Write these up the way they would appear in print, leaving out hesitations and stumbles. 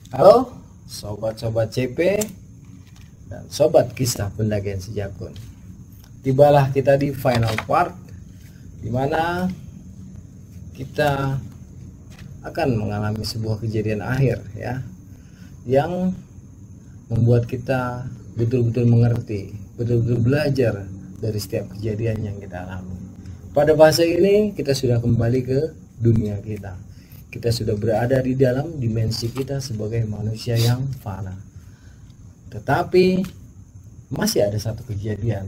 Halo, sobat-sobat CP dan sobat kisah pendakian sejakun. Tibalah kita di final part, di mana kita akan mengalami sebuah kejadian akhir ya, yang membuat kita betul-betul mengerti, betul-betul belajar dari setiap kejadian yang kita alami. Pada fase ini kita sudah kembali ke dunia kita. Kita sudah berada di dalam dimensi kita sebagai manusia yang fana. Tetapi masih ada satu kejadian,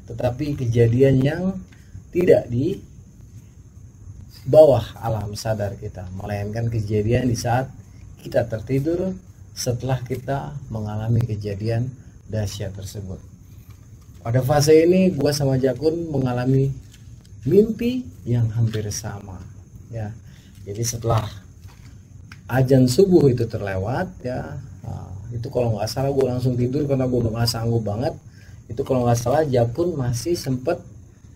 tetapi kejadian yang tidak di bawah alam sadar kita, melainkan kejadian di saat kita tertidur setelah kita mengalami kejadian dahsyat tersebut. Pada fase ini gua sama Jakun mengalami mimpi yang hampir sama ya. Jadi setelah azan subuh itu terlewat ya, itu kalau nggak salah gue langsung tidur karena gue nggak sanggup banget. Itu kalau nggak salah Jakun masih sempet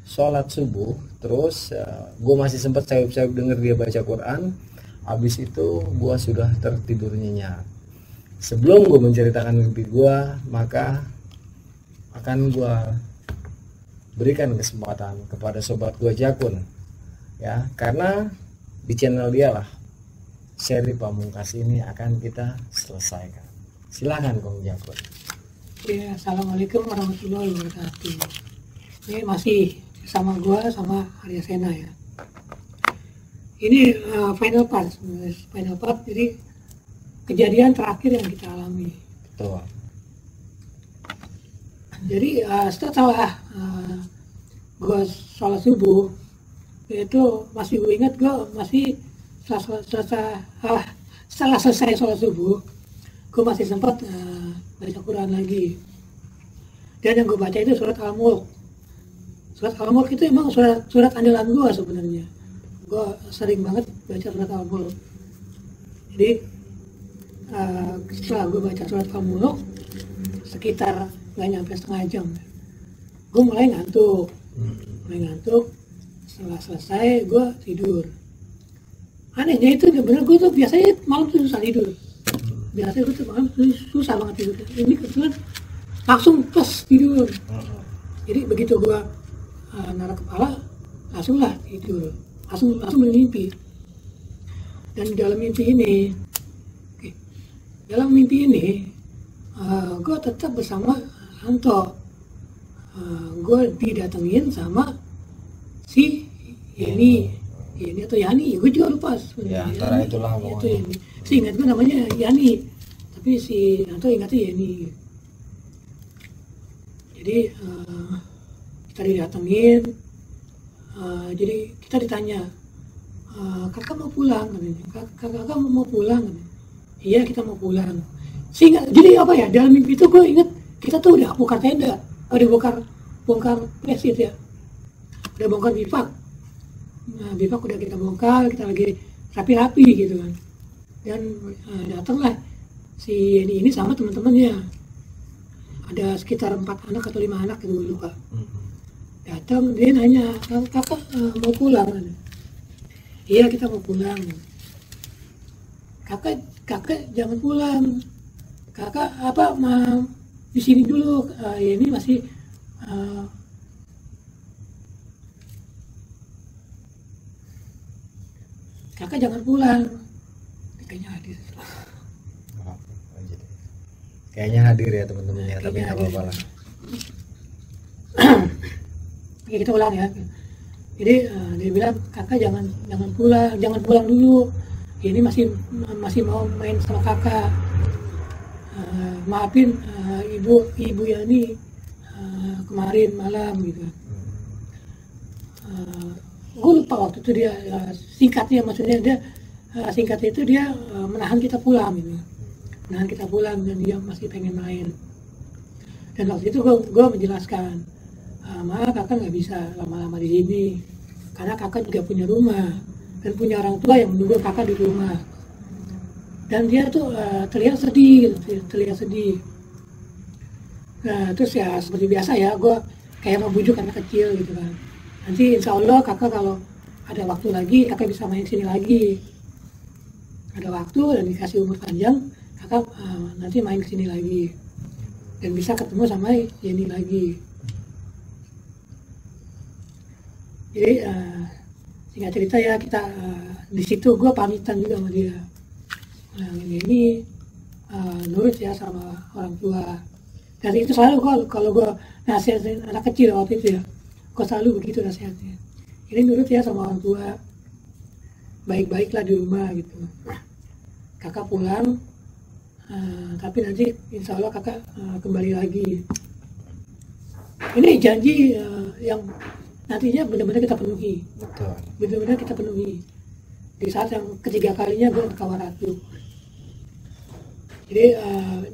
sholat subuh, terus gue masih sempet sayup-sayup denger dia baca Quran. Habis itu gue sudah tertidur nyenyak. Sebelum gue menceritakan mimpi gue, maka akan gue berikan kesempatan kepada sobat gue Jakun ya, karena di channel dia lah seri pamungkas ini akan kita selesaikan. Silahkan Kong Jakun. Ya, assalamualaikum warahmatullahi wabarakatuh. Ini masih sama gua sama Arya Sena ya. Ini final part, jadi kejadian terakhir yang kita alami. Betul. Jadi setelah gua sholat subuh itu masih gue ingat, gue masih setelah selesai sholat subuh gue masih sempat baca Quran lagi, dan yang gue baca itu surat Al-Mulk. Surat Al-Mulk itu emang surat andalan gue sebenarnya. Gue sering banget baca surat Al-Mulk. Jadi setelah gue baca surat Al-Mulk sekitar nggak nyampe setengah jam, gue mulai ngantuk. Setelah selesai gue tidur. Anehnya itu bener, gue tuh biasanya malam tuh susah tidur. Biasanya gue tuh malam tuh susah banget tidur. Ini kebetulan langsung plus tidur. Jadi begitu gue naruh kepala, langsung lah tidur. Langsung bermimpi. Dan dalam mimpi ini, gue tetap bersama Hanto. Gue didatengin sama si Yani atau Yani, gue juga lupa ya, antara itulah pokoknya. Itu seingat gue namanya Yani, tapi si Hanto ingatnya Yani. Jadi kita didatengin, jadi kita ditanya, kakak mau pulang katanya. Kakak mau pulang katanya. Iya, kita mau pulang. Jadi apa ya, dalam mimpi itu gue ingat kita tuh udah bongkar tenda, udah bongkar presit ya, udah bongkar bivak. Nah, bivak udah kita bongkar, kita lagi rapi-rapi gitu kan. Dan datanglah si ini sama teman-temannya. Ada sekitar 4 anak atau 5 anak gitu, lupa. Datang, dia nanya, kakak mau pulang kan? Iya, kita mau pulang. Kakak jangan pulang. Kakak mau di sini dulu. Ini masih kakak jangan pulang. Kayaknya hadir. Kayaknya hadir ya teman-teman ya, tapi nggak apa-apa lah. Oke, kita ulang ya. Jadi dia bilang, kakak jangan pulang dulu. Ini masih mau main sama kakak. Maafin ibu Yani kemarin malam gitu. Gue lupa waktu itu dia singkatnya, maksudnya dia singkatnya itu dia menahan kita pulang gitu. Dan dia masih pengen main. Dan waktu itu gue menjelaskan, maaf kakak nggak bisa lama-lama di sini karena kakak juga punya rumah dan punya orang tua yang menunggu kakak di rumah. Dan dia tuh terlihat sedih. Nah terus ya seperti biasa ya, gue kayak membujuk anak kecil gitu kan. Nanti insya Allah kakak kalau ada waktu lagi kakak bisa main sini lagi. Ada waktu dan dikasih umur panjang, kakak nanti main kesini lagi dan bisa ketemu sama Yeni lagi. Jadi singkat cerita ya, kita di situ gue pamitan juga sama dia. Nah, ini nurut ya sama orang tua. Dan itu selalu kalau gue nasihatin anak kecil waktu itu ya, gue selalu begitu nasihatnya. Ini nurut ya sama orang tua, baik-baiklah di rumah gitu. Kakak pulang, tapi nanti insya Allah kakak kembali lagi. Ini janji yang nantinya benar-benar kita penuhi. Betul. Benar-benar kita penuhi. Di saat yang ketiga kalinya gue ke Kawaratu. Jadi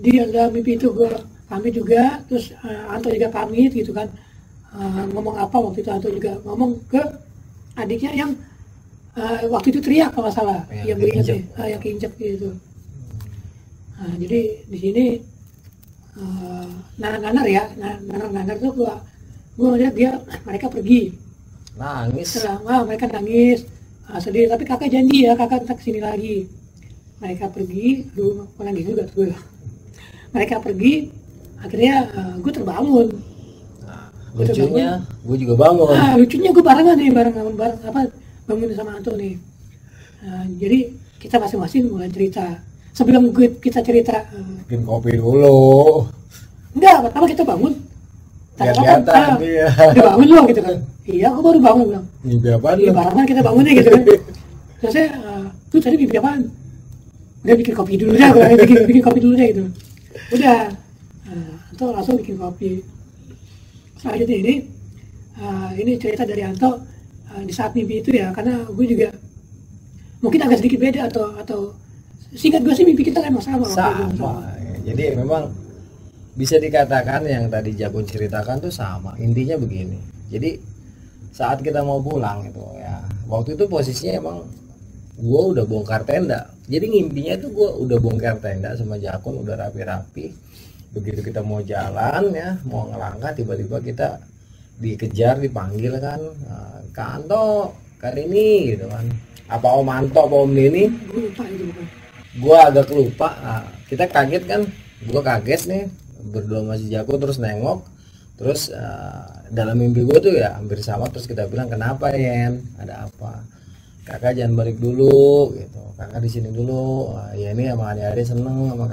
di dalam mimpi itu gue pamit juga, terus Anto juga pamit gitu kan. Ngomong apa waktu itu, Anto juga ngomong ke adiknya yang waktu itu teriak kalau nggak salah, yang keinjek, yang keinjek gitu. Jadi di sini nanar tuh gue ngeliat mereka pergi. Nangis. Mereka nangis, sedih. Tapi kakak janji ya, kakak tetap kesini lagi. Mereka pergi, nangis juga tuh gue. Mereka pergi, akhirnya gue terbangun. Lucunya, gue juga bangun. Lucunya gue barengan nih, bangun sama Anto nih. Jadi kita masing-masing mulai cerita. Sebelum kita cerita, bikin kopi dulu. Enggak, pertama kita bangun. Lihat-lihatan dia. Udah bangun lo gitu kan. Iya, aku baru bangun bilang. Mimpi apaan Iya, lu? barengan kita bangunnya gitu kan. Terus saya, tuh tadi mimpi apaan? Udah bikin kopi dulu dah, bikin kopi dulu deh gitu. Udah, Anto langsung bikin kopi. Selanjutnya ini cerita dari Anto di saat mimpi itu ya, karena gue juga mungkin agak sedikit beda atau singkat gue sih mimpi kita kan sama. Jadi memang bisa dikatakan yang tadi Jakun ceritakan tuh sama. Intinya begini. Jadi saat kita mau pulang itu ya, waktu itu posisinya emang gue udah bongkar tenda. Jadi ngimpinya tuh gue udah bongkar tenda sama Jakun, udah rapi-rapi. Begitu kita mau jalan ya, mau ngelangkah, tiba-tiba kita dikejar, dipanggil kan, Kak Anto, kali ini gitu kan. Apa Om Anto, apa Om Nini? Gue agak lupa. Kita kaget kan, gue kaget nih, berdua masih Jakun, terus nengok, terus dalam mimpi gue tuh ya hampir sama. Terus kita bilang, kenapa Yen, ada apa? Kakak jangan balik dulu gitu, kakak di sini dulu. Ya ini sama adik-adik seneng sama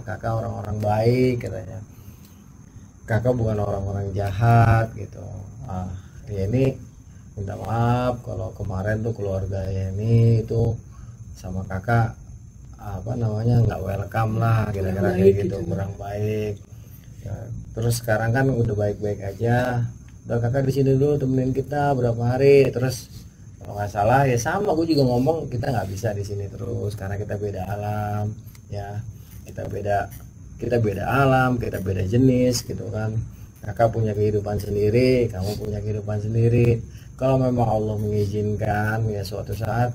kakak orang-orang baik katanya, kakak bukan orang-orang jahat gitu. Ya ini minta maaf kalau kemarin tuh keluarga ini itu sama kakak nggak welcome lah, kira-kira kayak gitu, kurang baik ya. Terus sekarang kan udah baik-baik aja, udah kakak di sini dulu temenin kita berapa hari. Terus kalau nggak salah ya sama, gue juga ngomong kita nggak bisa di sini terus karena kita beda alam ya, kita beda alam, kita beda jenis gitu kan. Kakak punya kehidupan sendiri, kamu punya kehidupan sendiri. Kalau memang Allah mengizinkan ya suatu saat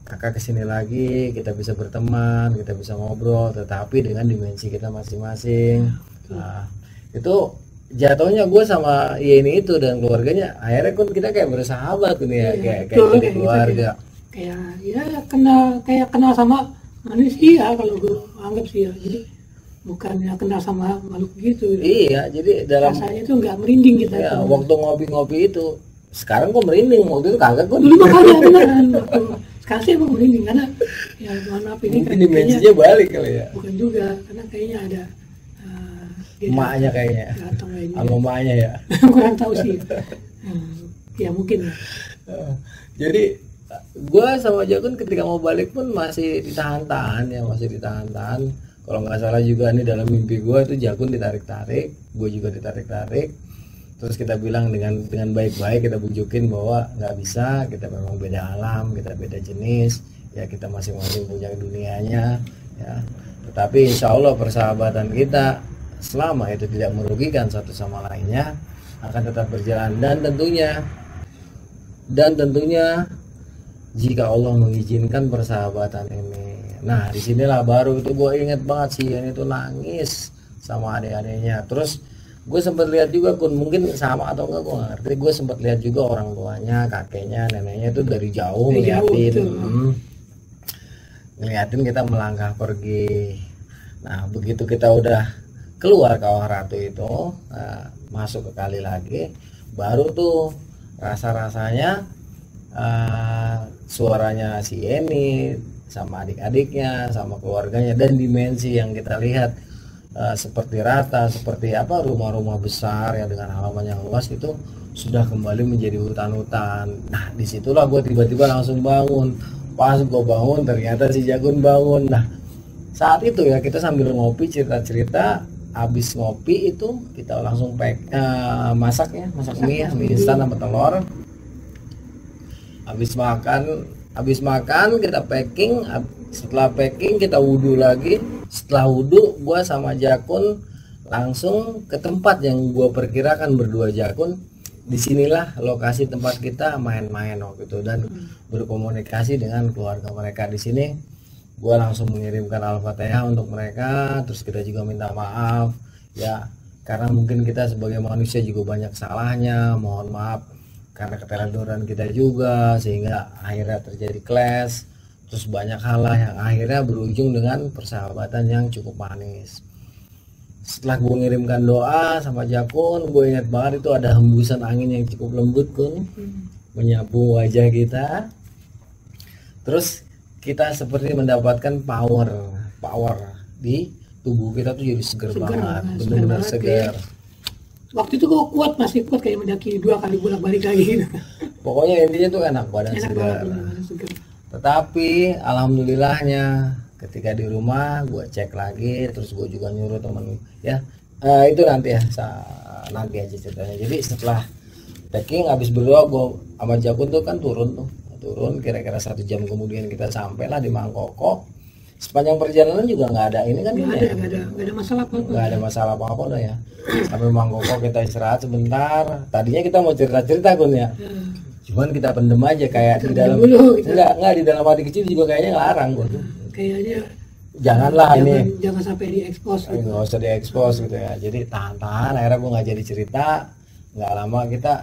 kakak kesini lagi, kita bisa berteman, kita bisa ngobrol, tetapi dengan dimensi kita masing-masing. Nah, itu jatuhnya gue sama Yeni itu dan keluarganya akhirnya kan kita kayak bersahabat nih ya, kayak jadi keluarga. Kayak ya kenal sama manusia kalau gue anggap sih ya. Jadi bukannya kenal sama makhluk gitu. Iya, jadi dalam rasanya itu nggak merinding kita. Ya, waktu ngopi-ngopi itu sekarang kok merinding, waktu itu kagak kok. Dulu makanya beneran. Sekarang sih emang merinding karena ya mohon maaf ini mungkin dimensinya balik kali ya. Bukan juga, karena kayaknya ada emaknya kayaknya. Sama emaknya ya. Kurang tahu sih. Ya mungkin ya. Jadi gua sama Jakun ketika mau balik pun masih ditahan-tahan ya, masih ditahan-tahan. Kalau nggak salah juga nih dalam mimpi gua itu Jakun ditarik-tarik, gue juga ditarik-tarik. Terus kita bilang dengan baik-baik, kita bujukin bahwa nggak bisa, kita memang beda alam, kita beda jenis, ya kita masing-masing punya dunianya, ya. Tetapi insya Allah persahabatan kita selama itu tidak merugikan satu sama lainnya akan tetap berjalan, dan tentunya jika Allah mengizinkan persahabatan ini. Nah disinilah baru itu gue inget banget sih, ini tuh nangis sama adik-adiknya. Terus gue sempat lihat juga mungkin sama atau enggak gue nggak ngerti, gue sempat lihat juga orang tuanya, kakeknya, neneknya itu dari jauh ngeliatin kita melangkah pergi. Nah begitu kita udah keluar Kawah Ratu itu, masuk ke kali lagi, baru tuh rasa-rasanya suaranya si Eni sama adik-adiknya sama keluarganya, dan dimensi yang kita lihat seperti rata, seperti apa, rumah-rumah besar yang dengan halaman yang luas itu sudah kembali menjadi hutan-hutan. Nah disitulah gue tiba-tiba langsung bangun. Pas gue bangun ternyata si Jagun bangun. Nah saat itu ya kita sambil ngopi cerita-cerita. Habis ngopi itu kita langsung masak mie instan sama telur. Habis makan kita packing. Setelah packing kita wudhu lagi. Setelah wudhu gua sama Jakun langsung ke tempat yang gua perkirakan berdua Jakun. Disinilah lokasi tempat kita main-main waktu itu dan berkomunikasi dengan keluarga mereka di sini. Gua langsung mengirimkan Al-Fatihah untuk mereka, terus kita juga minta maaf ya, karena mungkin kita sebagai manusia juga banyak salahnya, mohon maaf karena keteledoran kita juga sehingga akhirnya terjadi clash, terus banyak hal yang akhirnya berujung dengan persahabatan yang cukup manis. Setelah gue ngirimkan doa sama Jakun, gue ingat banget itu ada hembusan angin yang cukup lembut Kun, menyapu wajah kita. Terus kita seperti mendapatkan power di tubuh kita tuh jadi seger banget, benar-benar segar. Waktu itu gue masih kuat kayak mendaki 2 kali bolak-balik lagi gitu. Pokoknya intinya tuh enak, badan segar. Tetapi alhamdulillahnya ketika di rumah gue cek lagi, terus gue juga nyuruh temen ya, itu nanti ya, nanti aja ceritanya. Jadi setelah packing habis berdoa, gue sama Jakun tuh kan turun kira-kira 1 jam kemudian kita sampailah di Mangkoko. Sepanjang perjalanan juga nggak ada ini kan, nggak ada masalah apa-apa. Nggak ada masalah apa-apa udah ya. Sampai Mangkoko kita istirahat sebentar. Tadinya kita mau cerita-cerita Kun ya. Cuman kita pendem aja kayak di dalam enggak di dalam hati kecil juga kayaknya ngelarang Kun. Kayaknya jangan sampai diekspos gitu. Nggak usah diekspos gitu ya. Jadi tahan-tahan, akhirnya gue nggak jadi cerita. Nggak lama kita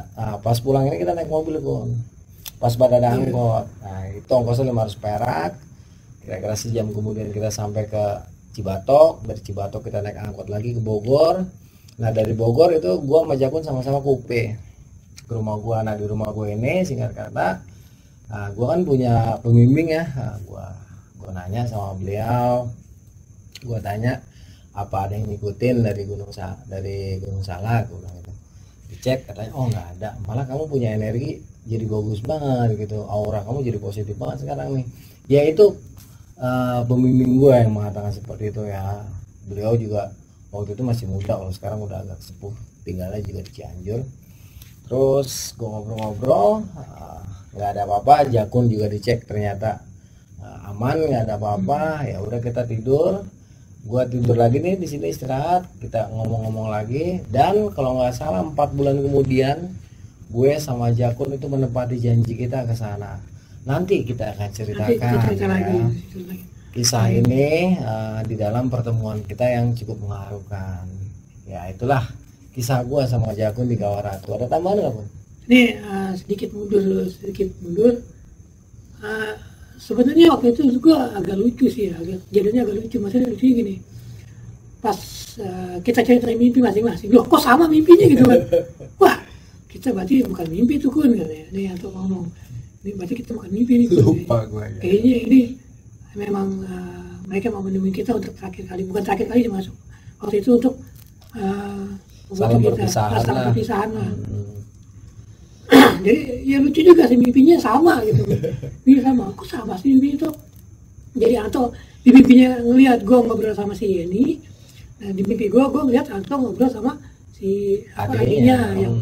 pas pulang ini kita naik mobil Kun. Pas pada ada angkot. Nah itu ongkosnya 500 perak. Kira-kira sejam kemudian kita sampai ke Cibatok. Dari Cibatok kita naik angkot lagi ke Bogor. Nah dari Bogor itu gua sama Jakun sama-sama ke UP, ke rumah gua. Nah di rumah gua ini singkat kata, gua kan punya pembimbing ya. Gua nanya sama beliau, gua tanya apa ada yang ngikutin dari Gunung Salak, gua bilang gitu. Dicek katanya oh nggak ada, malah kamu punya energi jadi bagus banget gitu, aura kamu jadi positif banget sekarang nih. Ya itu pembimbing gue yang mengatakan seperti itu ya. Beliau juga waktu itu masih muda, kalau sekarang udah agak sepuh, tinggalnya juga di Cianjur. Terus gue ngobrol-ngobrol, nggak ada apa-apa. Jakun juga dicek ternyata aman, nggak ada apa-apa. Ya udah kita tidur. Gue tidur lagi nih di sini istirahat. Kita ngomong-ngomong lagi. Dan kalau nggak salah 4 bulan kemudian gue sama Jakun itu menepati janji kita ke sana. Nanti kita akan ceritakan kisah ini di dalam pertemuan kita yang cukup mengharukan. Ya itulah kisah gue sama Jakun di Kawah Ratu. Ada tambahan nggak Pun? Ini sedikit mundur. Sebenarnya waktu itu juga agak lucu sih, jadinya agak lucu. Maksudnya lucu gini, pas kita cerita mimpi masing-masing, loh kok sama mimpinya gitu kan? Wah, kita berarti bukan mimpi itu Kun katanya. Nih atau ngomong, ini berarti kita bukan mimpi nih Kun. Lupa gue ya. Kayaknya ini memang mereka mau menemui kita untuk terakhir kali, bukan terakhir kali masuk. Waktu itu untuk saling berpisahan lah. Jadi ya lucu juga sih, mimpinya sama gitu. Mimpi sama, aku sama sih mimpi itu. Jadi atau di mimpinya ngelihat gue ngobrol sama si Yeni, nah di mimpi gue ngelihat Anto ngobrol sama si adiknya yang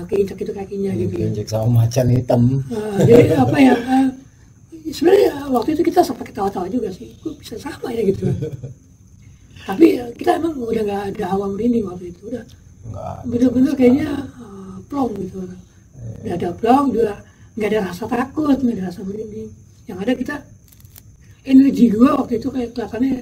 keinjak itu kakinya gitu. Keinjak sama macan hitam. Jadi apa ya? Sebenarnya waktu itu kita sempat ketawa-tawa juga sih, kok bisa sama ya gitu. Tapi kita emang udah nggak ada hawa merinding waktu itu, udah bener-bener kayaknya plong gitu. Nggak ada plong, juga nggak ada rasa takut, nggak ada rasa merinding. Yang ada kita energi gue waktu itu kayak kelihatannya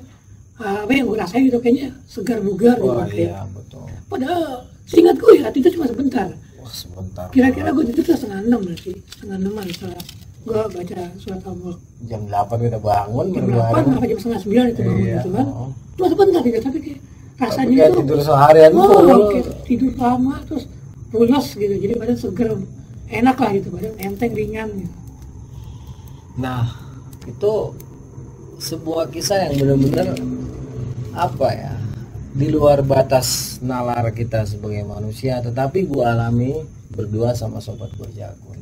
apa yang gue rasain gitu, kayaknya segar bugar gitu. Iya betul. Padahal seingat gue ya itu cuma sebentar. Wah sebentar. Kira-kira gue itu 5:30 berarti 5:30 setelah gua baca surat Al-Mulk. Jam 8 kita bangun Jam bareng-bareng. 8 apa jam setengah 9 itu bangun Iya, gitu kan. oh. Cuma sebentar gitu, tapi kayak rasanya Kayak itu tidur seharian full. kayak tidur lama terus pulas gitu. Jadi badan seger, enak lah gitu, badan enteng ringan gitu. Nah, itu sebuah kisah yang benar-benar apa ya, di luar batas nalar kita sebagai manusia, tetapi gua alami berdua sama sobat gua Jakun.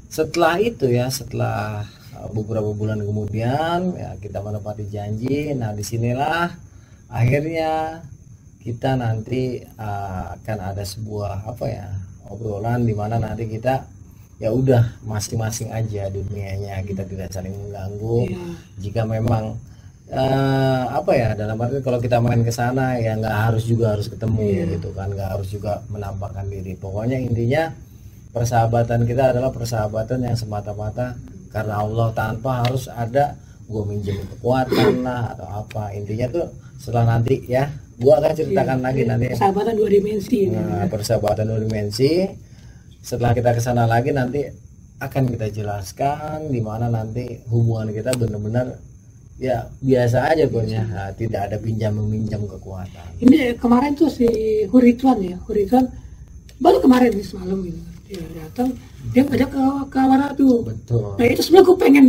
Setelah itu ya, setelah beberapa bulan kemudian ya kita menepati janji. Nah, disinilah akhirnya kita nanti akan ada sebuah apa ya, obrolan di mana nanti kita ya udah masing-masing aja dunianya, kita tidak saling mengganggu. Iya. Jika memang apa ya, dalam arti kalau kita main ke sana ya nggak harus juga harus ketemu gitu kan, nggak harus juga menampakkan diri. Pokoknya intinya persahabatan kita adalah persahabatan yang semata-mata karena Allah, tanpa harus ada gue minjem kekuatan lah atau apa. Intinya tuh setelah nanti ya gue akan ceritakan lagi nanti persahabatan 2 dimensi. persahabatan 2 dimensi. Setelah kita kesana lagi nanti akan kita jelaskan di mana nanti hubungan kita benar-benar ya biasa aja pokoknya. Nah, tidak ada pinjam meminjam kekuatan. Ini kemarin tuh si Huritwan baru kemarin nih semalam gitu, dia datang, dia ngajak ke Waratu. Betul. Nah itu sebenarnya gue pengen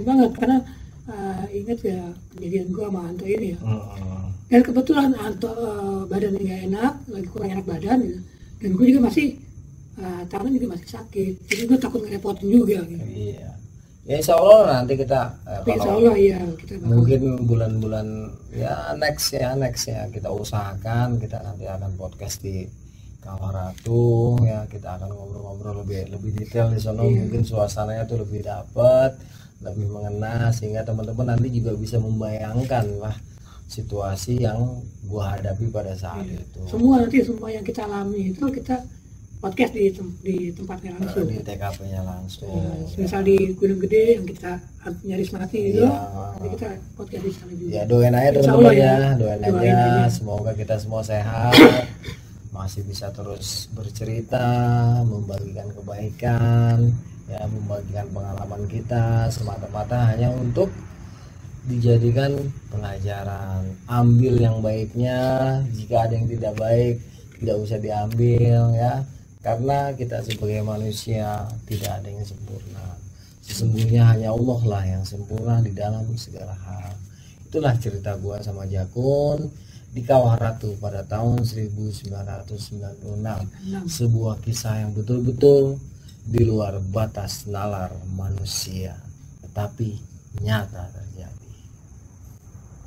banget karena ingat ya kejadian gue sama Anto ini ya. Dan kebetulan Anto badannya nggak enak, lagi kurang enak badan gitu. Dan gue juga masih tangan juga masih sakit, jadi gue takut ngerepotin juga gitu. Iya. Ya insya Allah nanti kita Insya Allah ya kita mungkin bulan-bulan ya next ya kita usahakan kita nanti akan podcast di Kawaratu ya, kita akan ngobrol-ngobrol lebih detail di sana. Mungkin suasananya tuh lebih dapat, lebih mengena, sehingga teman-teman nanti juga bisa membayangkan lah situasi yang gua hadapi pada saat itu. Semua yang kita alami itu kita podcast di tempatnya langsung, di TKP-nya langsung. Misal di Gunung Gede yang kita nyaris mati gitu, nanti kita podcast di sana juga. Ya doain aja teman-teman ya, doain aja semoga kita semua sehat, masih bisa terus bercerita, membagikan kebaikan, ya membagikan pengalaman kita semata-mata hanya untuk dijadikan pelajaran. Ambil yang baiknya, jika ada yang tidak baik tidak usah diambil ya. Karena kita sebagai manusia tidak ada yang sempurna. Sesungguhnya hanya Allah lah yang sempurna di dalam segala hal. Itulah cerita gua sama Jakun di Kawah Ratu pada tahun 1996. Sebuah kisah yang betul-betul di luar batas nalar manusia, tetapi nyata terjadi.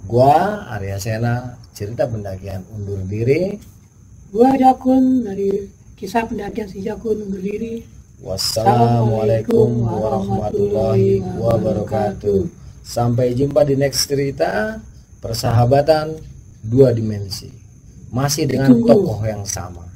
Gua Arya Sena, cerita pendakian undur diri. Gua Jakun dari kisah pendakian si Jakun undur diri. Wassalamualaikum warahmatullahi wabarakatuh. Sampai jumpa di next cerita persahabatan 2 dimensi, masih dengan tokoh yang sama.